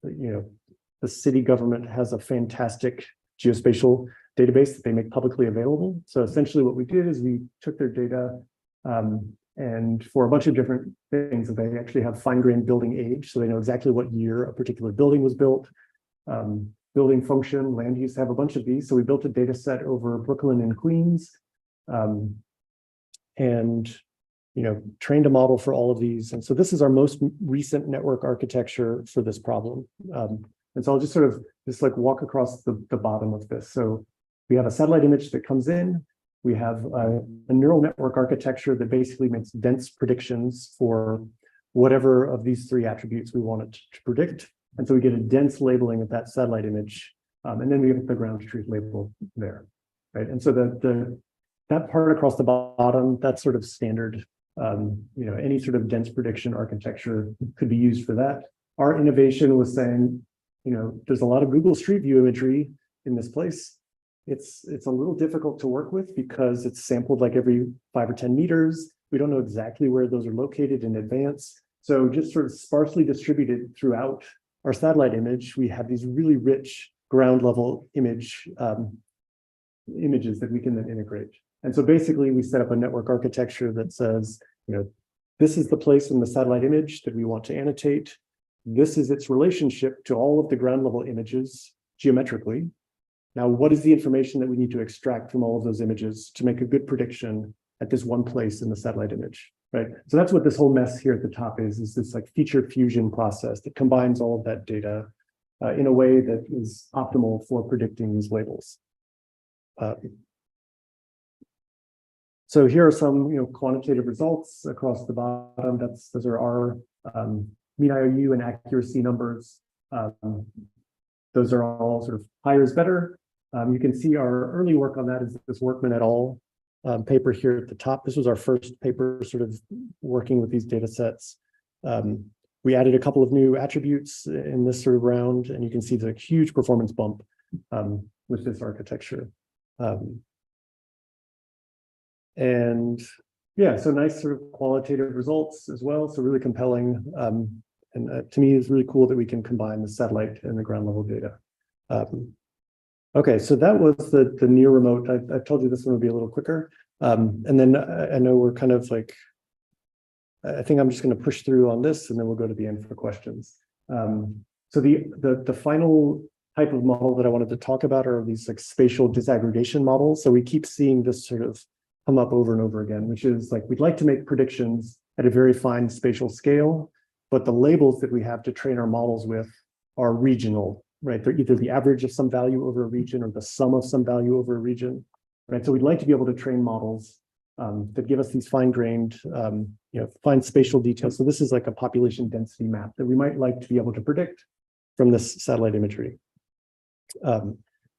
the city government has a fantastic geospatial database that they make publicly available. So essentially what we did is we took their data and for a bunch of different things, they actually have fine-grained building age. So they know exactly what year a particular building was built, building function, land use, have a bunch of these. So we built a data set over Brooklyn and Queens, and trained a model for all of these. And so this is our most recent network architecture for this problem. And so I'll just sort of walk across the bottom of this. So we have a satellite image that comes in. We have a neural network architecture that basically makes dense predictions for whatever of these three attributes we want it to predict. And so we get a dense labeling of that satellite image. And then we get the ground truth label there, right? And so that part across the bottom, that's sort of standard. Any sort of dense prediction architecture could be used for that. Our innovation was saying, there's a lot of Google Street View imagery in this place. It's a little difficult to work with because it's sampled like every 5 or 10 meters. We don't know exactly where those are located in advance. So just sort of sparsely distributed throughout our satellite image, we have these really rich ground level images that we can then integrate. And so basically we set up a network architecture that says, this is the place in the satellite image that we want to annotate. This is its relationship to all of the ground level images geometrically. Now, what is the information that we need to extract from all of those images to make a good prediction at this one place in the satellite image, right? So that's what this whole mess here at the top is this like feature fusion process that combines all of that data in a way that is optimal for predicting these labels. So here are some quantitative results across the bottom. Those are our mean IOU and accuracy numbers. Those are all sort of higher is better. You can see our early work on that is this Workman et al. Paper here at the top. This was our first paper sort of working with these data sets. We added a couple of new attributes in this sort of round, and you can see the huge performance bump with this architecture. And yeah, so nice sort of qualitative results as well. So really compelling. And to me, it's really cool that we can combine the satellite and the ground level data. Okay, so that was the near remote. I told you this one would be a little quicker. And then I know we're kind of like, I think I'm just going to push through on this, and then we'll go to the end for questions. So the final type of model that I wanted to talk about are these like spatial disaggregation models. So we keep seeing this sort of come up over and over again, which is like, we'd like to make predictions at a very fine spatial scale, but the labels that we have to train our models with are regional, right? They're either the average of some value over a region or the sum of some value over a region, right? So we'd like to be able to train models that give us these fine-grained, fine spatial details. So this is like a population density map that we might like to be able to predict from this satellite imagery.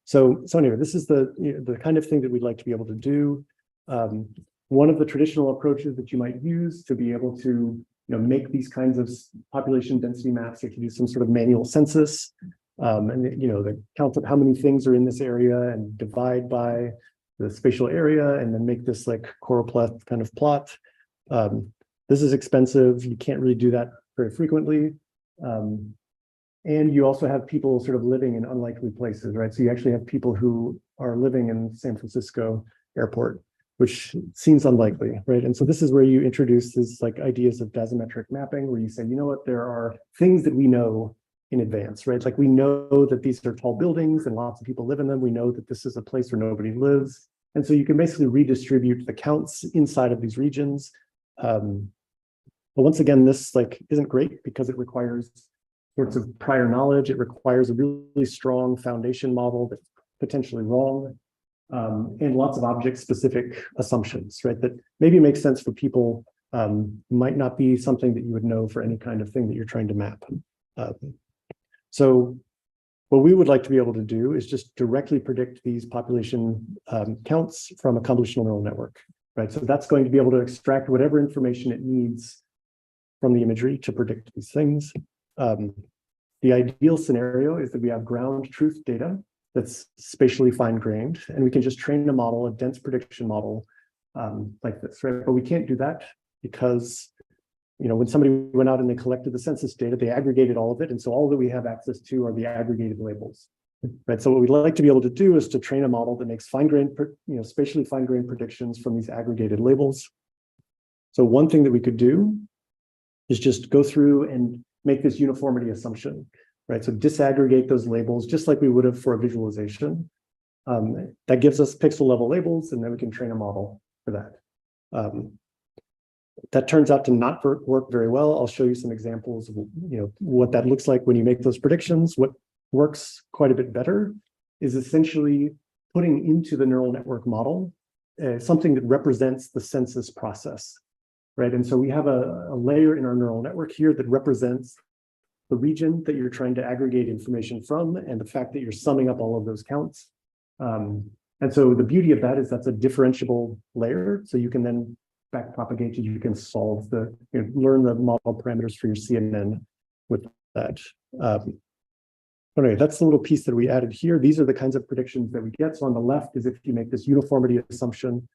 So anyway, this is the kind of thing that we'd like to be able to do. One of the traditional approaches that you might use to be able to make these kinds of population density maps, you have to do some sort of manual census, and the count of how many things are in this area and divide by the spatial area, and then make this like choropleth kind of plot. This is expensive. You can't really do that very frequently. And you also have people sort of living in unlikely places, right? So you actually have people who are living in San Francisco airport, which seems unlikely, right? And so this is where you introduce these like ideas of dasometric mapping, where you say, you know what, there are things that we know in advance, right? Like we know that these are tall buildings and lots of people live in them. We know that this is a place where nobody lives. And so you can basically redistribute the counts inside of these regions. But once again, this like isn't great because it requires sorts of prior knowledge. It requires a really strong foundation model that's potentially wrong, and lots of object-specific assumptions, right? That maybe makes sense for people, might not be something that you would know for any kind of thing that you're trying to map. So what we would like to be able to do is just directly predict these population counts from a convolutional neural network, right? So that's going to be able to extract whatever information it needs from the imagery to predict these things. The ideal scenario is that we have ground truth data that's spatially fine-grained, and we can just train a model, a dense prediction model like this, right? But we can't do that because, you know, when somebody went out and they collected the census data, they aggregated all of it, and so all that we have access to are the aggregated labels, right? So what we'd like to be able to do is to train a model that makes fine-grained, you know, spatially fine-grained predictions from these aggregated labels. So one thing that we could do is just go through and make this uniformity assumption, right? So disaggregate those labels just like we would have for a visualization. That gives us pixel level labels, and then we can train a model for that. That turns out to not work very well. I'll show you some examples of, you know, what that looks like when you make those predictions. What works quite a bit better is essentially putting into the neural network model something that represents the census process. Right, and so we have a layer in our neural network here that represents the region that you're trying to aggregate information from, and the fact that you're summing up all of those counts. And so the beauty of that is that's a differentiable layer. So you can then backpropagate it. You can solve the, you know, learn the model parameters for your CNN with that. Anyway, that's the little piece that we added here. These are the kinds of predictions that we get. So on the left is if you make this uniformity assumption.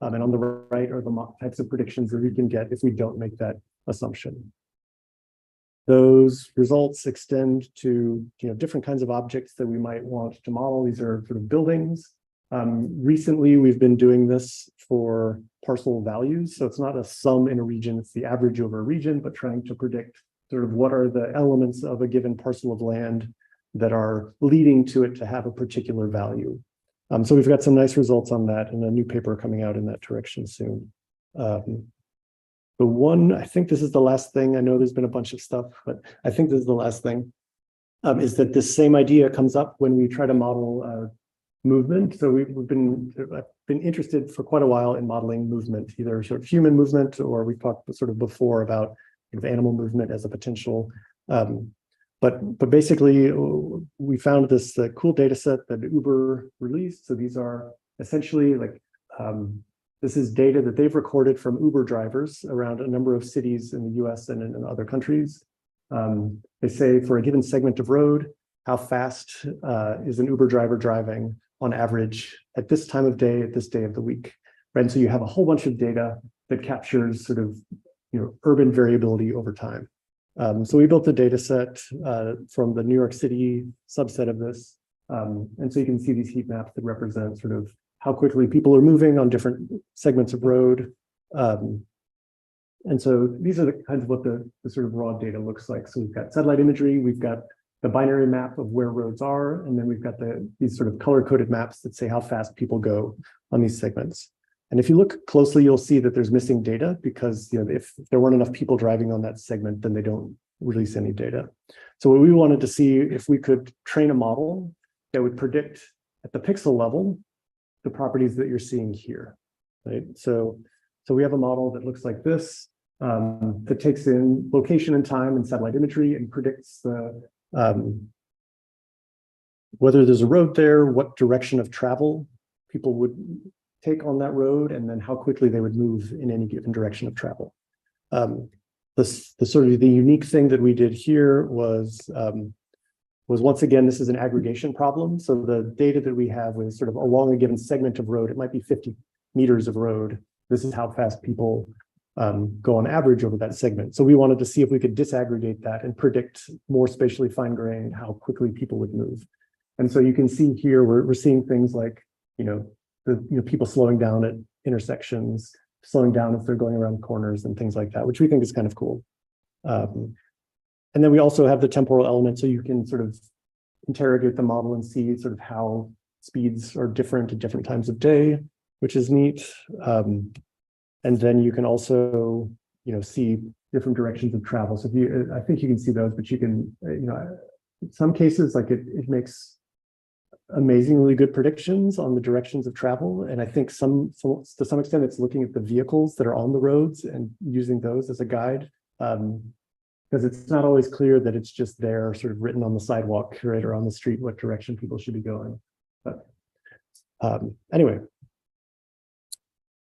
And on the right are the types of predictions that we can get if we don't make that assumption. Those results extend to, you know, different kinds of objects that we might want to model. These are sort of buildings. Recently, we've been doing this for parcel values. So it's not a sum in a region, it's the average over a region, but trying to predict sort of what are the elements of a given parcel of land that are leading to it to have a particular value. So we've got some nice results on that, and a new paper coming out in that direction soon. The one, I think this is the last thing. I know there's been a bunch of stuff, but I think this is the last thing, is that this same idea comes up when we try to model movement. So I've been interested for quite a while in modeling movement, either sort of human movement, or we talked sort of before about sort of animal movement as a potential. But basically, we found this cool data set that Uber released. So these are essentially like, this is data that they've recorded from Uber drivers around a number of cities in the US and in other countries. They say for a given segment of road, how fast is an Uber driver driving on average at this time of day, at this day of the week, right? And so you have a whole bunch of data that captures sort of, you know, urban variability over time. So we built a data set from the New York City subset of this. And so you can see these heat maps that represent sort of how quickly people are moving on different segments of road. And so these are the kinds of what the sort of raw data looks like. So we've got satellite imagery, we've got the binary map of where roads are, and then we've got these sort of color-coded maps that say how fast people go on these segments. And if you look closely, you'll see that there's missing data because, you know, if there weren't enough people driving on that segment, then they don't release any data. So what we wanted to see if we could train a model that would predict at the pixel level the properties that you're seeing here, right? So we have a model that looks like this, that takes in location and time and satellite imagery and predicts whether there's a road there, what direction of travel people would take on that road, and then how quickly they would move in any given direction of travel. The sort of the unique thing that we did here was once again, this is an aggregation problem. So the data that we have was sort of along a given segment of road, it might be 50 meters of road. This is how fast people go on average over that segment. So we wanted to see if we could disaggregate that and predict more spatially fine-grained how quickly people would move. And so you can see here, we're seeing things like, people slowing down at intersections, slowing down if they're going around corners and things like that, which we think is kind of cool. And then we also have the temporal element, so you can sort of interrogate the model and see sort of how speeds are different at different times of day, which is neat. And then you can also, see different directions of travel. So I think you can see those, but you can, in some cases, like it makes amazingly good predictions on the directions of travel. And I think to some extent, it's looking at the vehicles that are on the roads and using those as a guide. Because it's not always clear that it's just there sort of written on the sidewalk, right, or on the street, what direction people should be going. But anyway,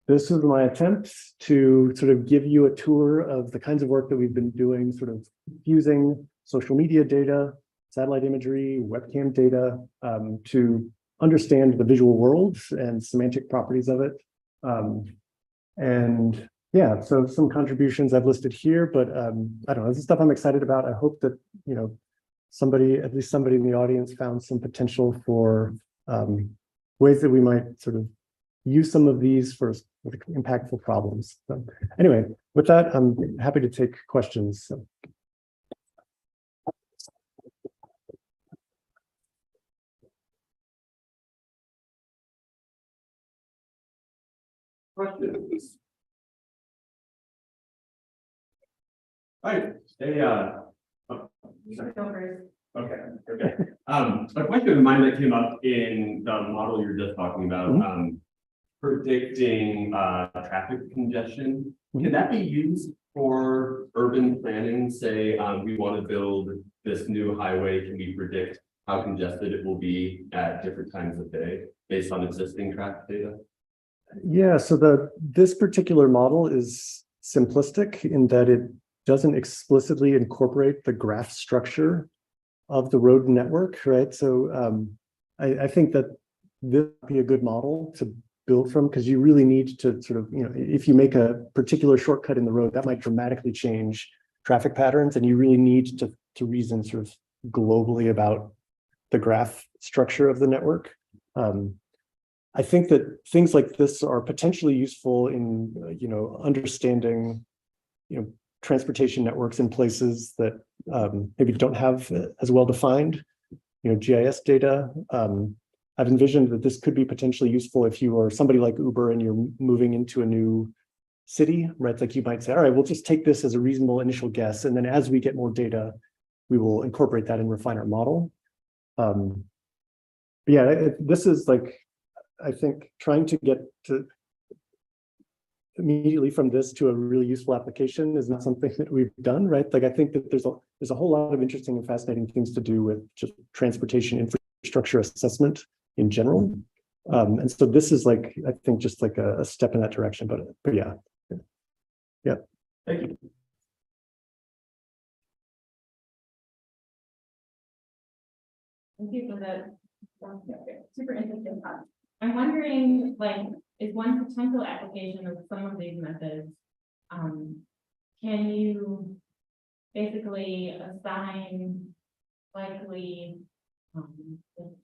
this is my attempt to sort of give you a tour of the kinds of work that we've been doing, sort of using social media data, satellite imagery, webcam data, to understand the visual world and semantic properties of it. And yeah, so some contributions I've listed here, but I don't know, this is stuff I'm excited about. I hope that, at least somebody in the audience found some potential for ways that we might sort of use some of these for impactful problems. So anyway, with that, I'm happy to take questions. So. Questions? Hi, okay. A question of mine that came up in the model you were just talking about, predicting traffic congestion. Can that be used for urban planning? Say we want to build this new highway. Can we predict how congested it will be at different times of day based on existing traffic data? Yeah, so this particular model is simplistic in that it doesn't explicitly incorporate the graph structure of the road network, right? So I think that this would be a good model to build from, because you really need to sort of, if you make a particular shortcut in the road, that might dramatically change traffic patterns, and you really need to reason sort of globally about the graph structure of the network. I think that things like this are potentially useful in, understanding, transportation networks in places that maybe don't have as well defined, GIS data. I've envisioned that this could be potentially useful if you are somebody like Uber and you're moving into a new city, right? Like you might say, all right, we'll just take this as a reasonable initial guess. And then as we get more data, we will incorporate that and refine our model. But yeah, this is like, I think trying to get to immediately from this to a really useful application is not something that we've done, right? Like I think that there's a whole lot of interesting and fascinating things to do with just transportation infrastructure assessment in general. And so this is like, I think just like a step in that direction, but yeah. Yeah. Thank you. Thank you for that. Super interesting talk. I'm wondering, is one potential application of some of these methods, can you basically assign likely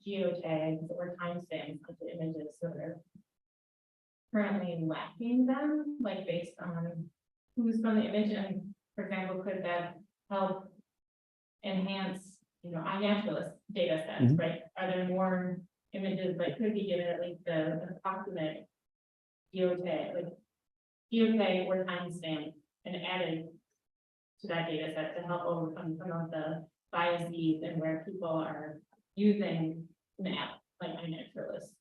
geotags or timestamps to images that are currently lacking them, like based on who's from the image, and for example, could that help enhance, iNaturalist data sets, right? Are there more images that could be given at least the approximate geotag, geotag or timestamp, and added to that data set to help overcome some of the biases and where people are using an app like iNaturalist?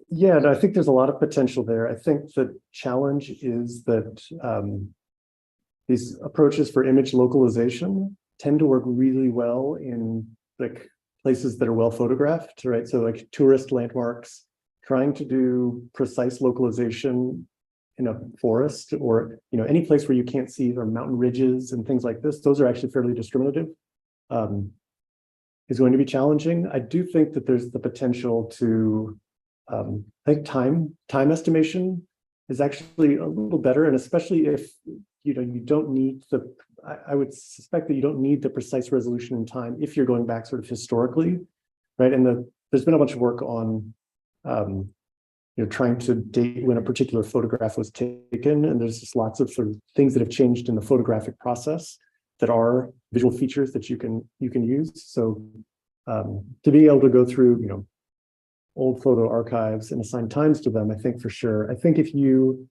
Yeah, I think there's a lot of potential there. I think the challenge is that these approaches for image localization tend to work really well in like places that are well photographed, right? So like tourist landmarks, trying to do precise localization in a forest or any place where you can't see the mountain ridges and things like this. Those are actually fairly discriminative. Is going to be challenging. I do think that there's the potential to I think time estimation is actually a little better, and especially if you don't need I would suspect that you don't need the precise resolution in time if you're going back sort of historically, right? And there's been a bunch of work on trying to date when a particular photograph was taken, and there's just lots of sort of things that have changed in the photographic process that are visual features that you can use. So to be able to go through old photo archives and assign times to them, I think for sure. I think if you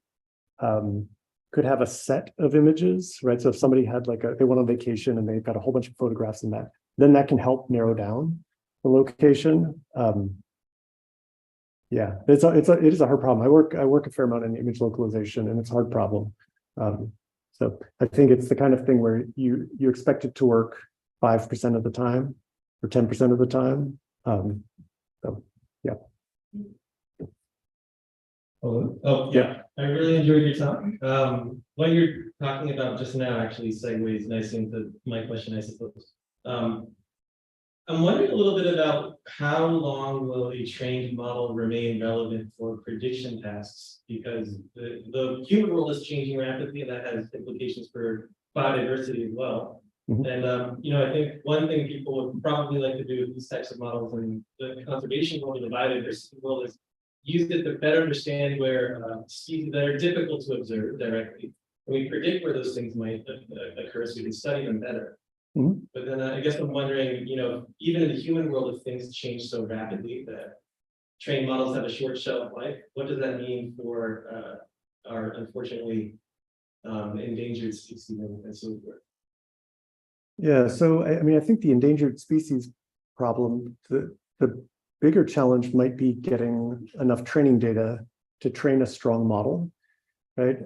could have a set of images, right? So if somebody had they went on vacation and they've got a whole bunch of photographs in that, then that can help narrow down the location. Yeah, it is a hard problem. I work a fair amount in image localization, and it's a hard problem. So I think it's the kind of thing where you expect it to work 5% of the time or 10% of the time. So yeah. Oh, yeah, I really enjoyed your talk. What you're talking about just now actually segues nicely into my question, I suppose. I'm wondering a little bit about how long will a trained model remain relevant for prediction tasks? Because the human world is changing rapidly, and that has implications for biodiversity as well. Mhm. And I think one thing people would probably like to do with these types of models in the conservation world and the biodiversity world is use it to better understand where species that are difficult to observe directly. And we predict where those things might occur, so we can study them better. Mhm. But then I guess I'm wondering, even in the human world, if things change so rapidly that trained models have a short shelf life, what does that mean for our unfortunately endangered species and so forth? Yeah, so I think the endangered species problem, the bigger challenge might be getting enough training data to train a strong model, right?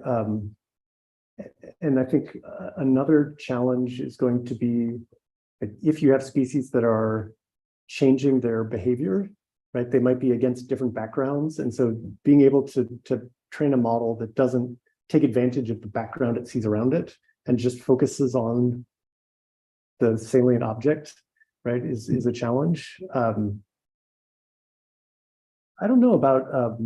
And I think another challenge is going to be if you have species that are changing their behavior, right? They might be against different backgrounds. And so being able to train a model that doesn't take advantage of the background it sees around it and just focuses on the salient object, right, is a challenge. I don't know about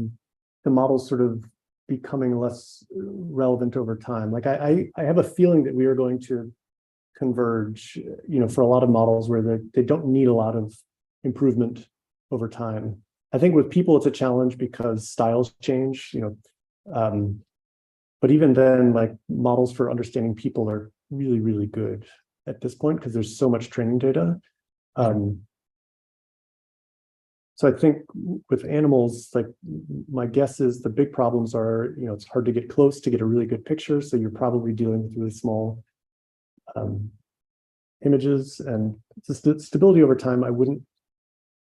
the models sort of becoming less relevant over time. Like I have a feeling that we are going to converge, for a lot of models where they don't need a lot of improvement over time. I think with people, it's a challenge because styles change, but even then, like models for understanding people are really, really good at this point because there's so much training data. So I think with animals, like my guess is the big problems are, it's hard to get close to get a really good picture. So you're probably dealing with really small images, and the stability over time, I wouldn't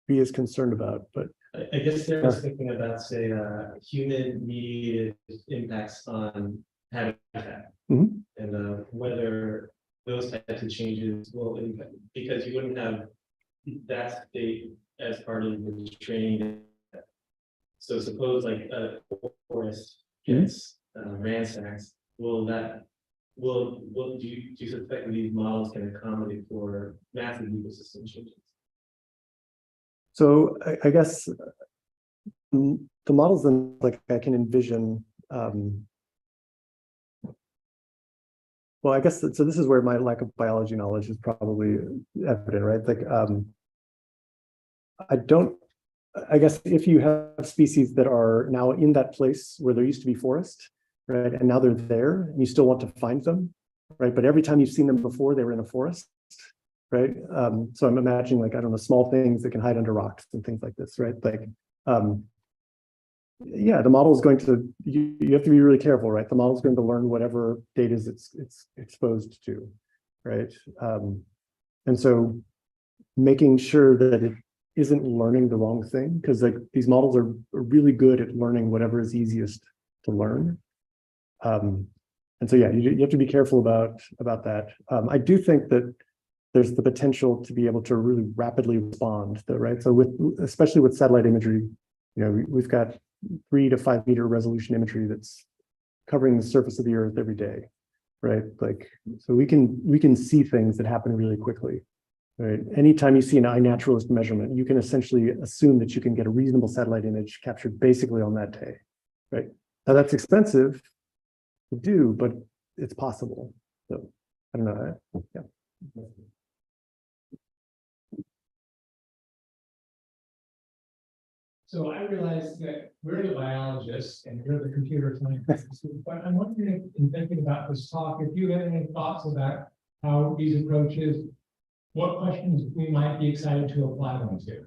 be as concerned about. But I guess there was thinking about, say, human-mediated impacts on habitat, Mhm. and whether those types of changes will impact, because you wouldn't have that state as part of the training. So suppose like a forest gets ransacked, do you suspect that these models can accommodate for massive ecosystem changes? So I guess the models then, like I can envision. Well, I guess so. This is where my lack of biology knowledge is probably evident, right? Like, I guess if you have species that are now in that place where there used to be forest, right, and now they're there, and you still want to find them, right? But every time you've seen them before, they were in a forest, right? So I'm imagining, like, I don't know, small things that can hide under rocks and things like this, right? Like, yeah, the model is going to, you have to be really careful, right? The model is going to learn whatever data it's exposed to, right? And so making sure that it isn't learning the wrong thing, because like these models are really good at learning whatever is easiest to learn. And so, yeah, you have to be careful about that. I do think that there's the potential to be able to really rapidly respond, though, right? So especially with satellite imagery, we've got 3 to 5 meter resolution imagery that's covering the surface of the earth every day, right? Like, so we can see things that happen really quickly, right? Anytime you see an iNaturalist measurement, you can essentially assume that you can get a reasonable satellite image captured basically on that day, right? Now that's expensive to do, but it's possible. So I don't know. Yeah. So I realize that we're the biologists and you're the computer scientists, but I'm wondering, in thinking about this talk, if you have any thoughts about how these approaches, what questions we might be excited to apply them to?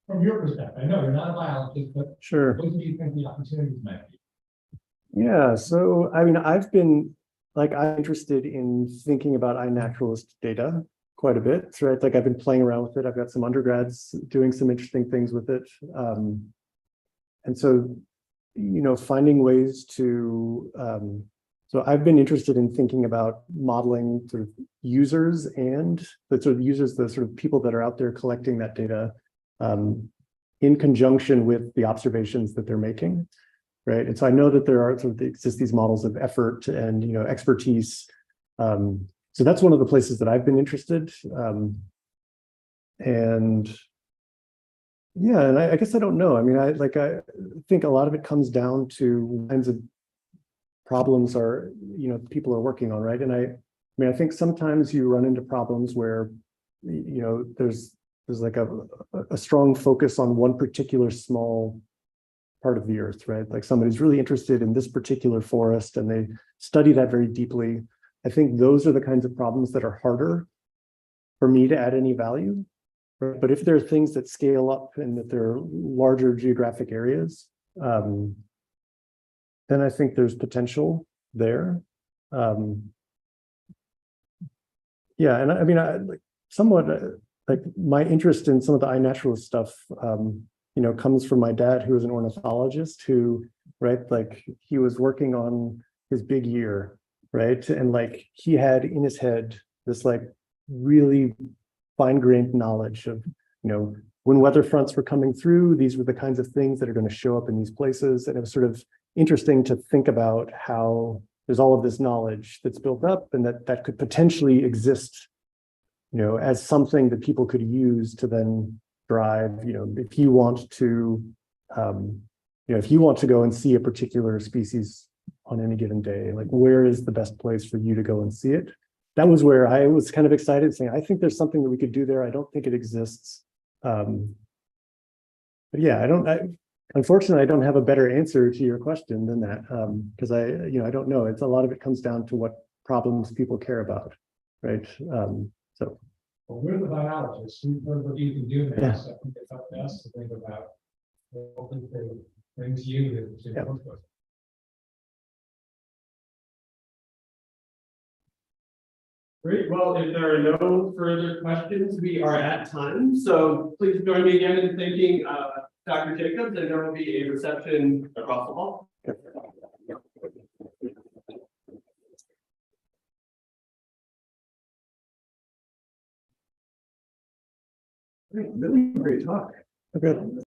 From your perspective, I know you're not a biologist, but Sure. what do you think the opportunities might be? Yeah. So I mean, I'm interested in thinking about iNaturalist data quite a bit. So right, like I've been playing around with it. I've got some undergrads doing some interesting things with it. And so, finding ways to, so I've been interested in thinking about modeling sort of users and the sort of users, the sort of people that are out there collecting that data in conjunction with the observations that they're making. Right. And so I know that there are sort of exist these models of effort and, expertise. So that's one of the places that I've been interested. And yeah, and I guess I don't know. I mean, I think a lot of it comes down to what kinds of problems are, people are working on, right? And I mean, I think sometimes you run into problems where, there's like a strong focus on one particular small part of the earth, right? Like somebody's really interested in this particular forest and they study that very deeply. I think those are the kinds of problems that are harder for me to add any value. Right? But if there are things that scale up and that there are larger geographic areas, then I think there's potential there. Yeah, and I mean, like my interest in some of the iNaturalist stuff, comes from my dad, who was an ornithologist, who, right, like he was working on his big year, right, and like he had in his head this like really fine-grained knowledge of, when weather fronts were coming through, these were the kinds of things that are going to show up in these places, and it was sort of interesting to think about how there's all of this knowledge that's built up, and that could potentially exist, as something that people could use to then drive, if you want to, if you want to go and see a particular species on any given day, like where is the best place for you to go and see it? That was where I was kind of excited, saying, I think there's something that we could do there. I don't think it exists. But yeah, unfortunately, I don't have a better answer to your question than that, because I don't know. It's a lot of it comes down to what problems people care about, right? So. Well, we're the biologists. We've heard what you can do now, Yeah. so I think it's up to us to think about what we can bring to you to Yeah. work with. Great. Well, if there are no further questions, we are at time. So please join me again in thanking Dr. Jacobs, and there will be a reception across the hall. Really great talk. Okay.